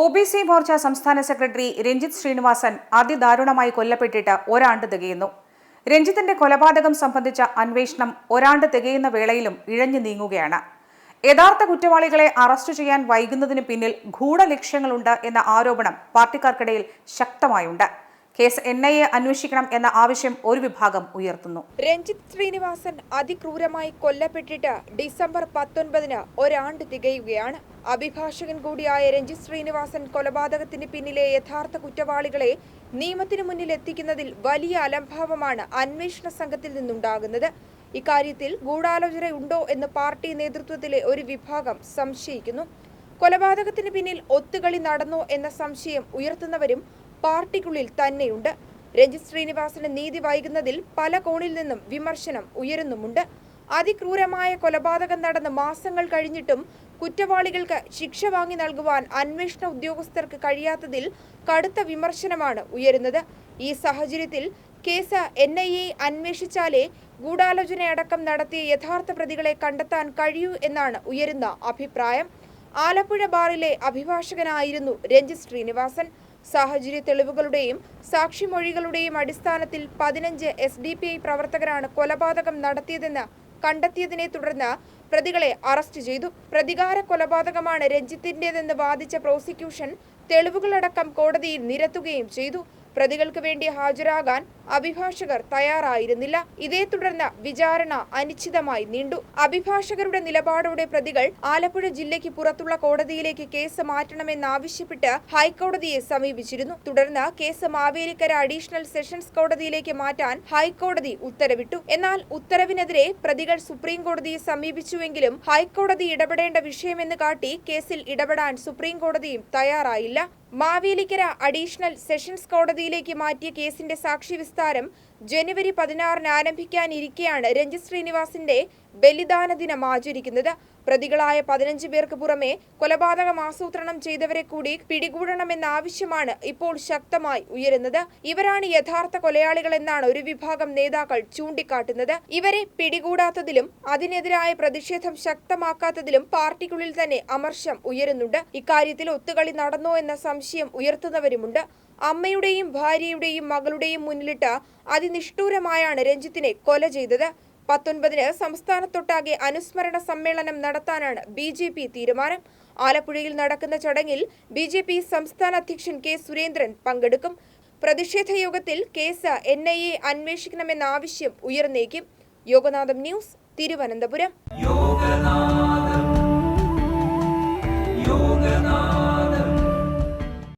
OBC Morcha സംസ്ഥാന secretary Ranjith Sreenivasan അതിദാരുണമായി കൊല്ലപ്പെട്ടിട്ട് ഒരാണ്ട് തികയുന്നു. രഞ്ജിത്തിന്റെ കൊലപാതകം സംബന്ധിച്ച അന്വേഷണം ഒരാണ്ട് തികയുന്ന വേളയിലും ഇഴഞ്ഞു നീങ്ങുകയാണ്. യഥാർത്ഥ കുറ്റവാളികളെ അറസ്റ്റ് ചെയ്യാൻ വൈകുന്നതിന് പിന്നിൽ ഗൂഢലക്ഷ്യങ്ങളുണ്ട് എന്ന ആരോപണം പാർട്ടിക്കാർക്കിടയിൽ ശക്തമായുണ്ട്. കേസ് NIA അന്വേഷിക്കണം എന്ന ആവശ്യം ഒരു വിഭാഗം ഉയർത്തുന്നു. രഞ്ജിത്ത് ശ്രീനിവാസൻ അതിക്രൂരമായി കൊല്ലപ്പെട്ടിട്ട് ഡിസംബർ 19 ഒരാണ്ട് തികയുകയാണ്. അഭിഭാഷകൻ കൂടിയായ രഞ്ജിത്ത് ശ്രീനിവാസൻ കൊലപാതകത്തിന് പിന്നിലെ യഥാർത്ഥ കുറ്റവാളികളെ നിയമത്തിനു മുന്നിൽ എത്തിക്കുന്നതിൽ വലിയ അലംഭാവമാണ് അന്വേഷണ സംഘത്തിൽ നിന്നുണ്ടാകുന്നത്. ഇക്കാര്യത്തിൽ ഗൂഢാലോചന ഉണ്ടോ എന്ന് പാർട്ടി നേതൃത്വത്തിലെ ഒരു വിഭാഗം സംശയിക്കുന്നു. കൊലപാതകത്തിന് പിന്നിൽ ഒത്തുകളി നടന്നോ എന്ന സംശയം ഉയർത്തുന്നവരും പാർട്ടിക്കുള്ളിൽ തന്നെയുണ്ട്. രഞ്ജിത്ത് ശ്രീനിവാസന് നീതി വൈകുന്നതിൽ പല കോണിൽ നിന്നും വിമർശനം ഉയരുന്നുമുണ്ട്. അതിക്രൂരമായ കൊലപാതകം നടന്ന് മാസങ്ങൾ കഴിഞ്ഞിട്ടും കുറ്റവാളികൾക്ക് ശിക്ഷ വാങ്ങി നൽകുവാൻ അന്വേഷണ ഉദ്യോഗസ്ഥർക്ക് കഴിയാത്തതിൽ കടുത്ത വിമർശനമാണ് ഉയരുന്നത്. ഈ സാഹചര്യത്തിൽ കേസ് NIA അന്വേഷിച്ചാലേ ഗൂഢാലോചനയടക്കം നടത്തിയ യഥാർത്ഥ പ്രതികളെ കണ്ടെത്താൻ കഴിയൂ എന്നാണ് ഉയരുന്ന അഭിപ്രായം. ആലപ്പുഴ ബാറിലെ അഭിഭാഷകനായിരുന്നു രഞ്ജിത്ത് ശ്രീനിവാസൻ. സാഹചര്യ തെളിവുകളുടെയും സാക്ഷിമൊഴികളുടെയും അടിസ്ഥാനത്തിൽ 15 SDPI പ്രവർത്തകരാണ് കൊലപാതകം നടത്തിയതെന്ന് കണ്ടെത്തിയതിനെ തുടർന്ന് പ്രതികളെ അറസ്റ്റ് ചെയ്തു. പ്രതികാര കൊലപാതകമാണ് രഞ്ജിത്തിന്റേതെന്ന് വാദിച്ച പ്രോസിക്യൂഷൻ തെളിവുകളടക്കം കോടതിയിൽ നിരത്തുകയും ചെയ്തു. പ്രതികൾക്ക് വേണ്ടി ഹാജരാകാൻ അഭിഭാഷകർ തയ്യാറായിരുന്നില്ല. ഇതേ തുടർന്ന് വിചാരണ അനിശ്ചിതമായി നീണ്ടു. അഭിഭാഷകരുടെ നിലപാടോടെ പ്രതികൾ ആലപ്പുഴ ജില്ലയ്ക്ക് പുറത്തുള്ള കോടതിയിലേക്ക് കേസ് മാറ്റണമെന്നാവശ്യപ്പെട്ട് ഹൈക്കോടതിയെ സമീപിച്ചിരുന്നു. തുടർന്ന് കേസ് മാവേലിക്കര അഡീഷണൽ സെഷൻസ് കോടതിയിലേക്ക് മാറ്റാൻ ഹൈക്കോടതി ഉത്തരവിട്ടു. എന്നാൽ ഉത്തരവിനെതിരെ പ്രതികൾ സുപ്രീം കോടതിയെ സമീപിച്ചുവെങ്കിലും ഹൈക്കോടതി ഇടപെടേണ്ട വിഷയമെന്ന് കാട്ടി കേസിൽ ഇടപെടാൻ സുപ്രീം കോടതിയും തയ്യാറായില്ല. മാവേലിക്കര അഡീഷണൽ സെഷൻസ് കോടതിയിലേക്ക് മാറ്റിയ കേസിന്റെ സാക്ഷി വിസ്താരം ജനുവരി 16 ആരംഭിക്കാനിരിക്കെയാണ് രഞ്ജിത്ത് ശ്രീനിവാസിന്റെ ബലിദാന ദിനം ആചരിക്കുന്നത്. പ്രതികളായ 15 പേർക്ക് പുറമെ കൊലപാതകം ആസൂത്രണം ചെയ്തവരെ കൂടി പിടികൂടണമെന്ന ആവശ്യമാണ് ഇപ്പോൾ ശക്തമായി ഉയരുന്നത്. ഇവരാണ് യഥാർത്ഥ കൊലയാളികളെന്നാണ് ഒരു വിഭാഗം നേതാക്കൾ ചൂണ്ടിക്കാട്ടുന്നത്. ഇവരെ പിടികൂടാത്തതിലും അതിനെതിരായ പ്രതിഷേധം ശക്തമാക്കാത്തതിലും പാർട്ടിക്കുള്ളിൽ തന്നെ അമർഷം ഉയരുന്നുണ്ട്. ഇക്കാര്യത്തിൽ ഒത്തുകളി നടന്നോ എന്ന സംശയം ഉയർത്തുന്നവരുമുണ്ട്. അമ്മയുടെയും ഭാര്യയുടെയും മകളുടെയും മുന്നിലിട്ട് അതിനിഷ്ഠൂരമായാണ് രഞ്ജിത്തിനെ കൊല ചെയ്തത്. 19 സംസ്ഥാനത്തൊട്ടാകെ അനുസ്മരണ സമ്മേളനം നടത്താനാണ് BJP തീരുമാനം. ആലപ്പുഴയിൽ നടക്കുന്ന ചടങ്ങിൽ BJP സംസ്ഥാന അധ്യക്ഷൻ K. സുരേന്ദ്രൻ പങ്കെടുക്കും. പ്രതിഷേധ യോഗത്തിൽ കേസ് NIA അന്വേഷിക്കണമെന്ന ആവശ്യം ഉയർന്നേക്കും. യോഗനാഥം ന്യൂസ്, തിരുവനന്തപുരം.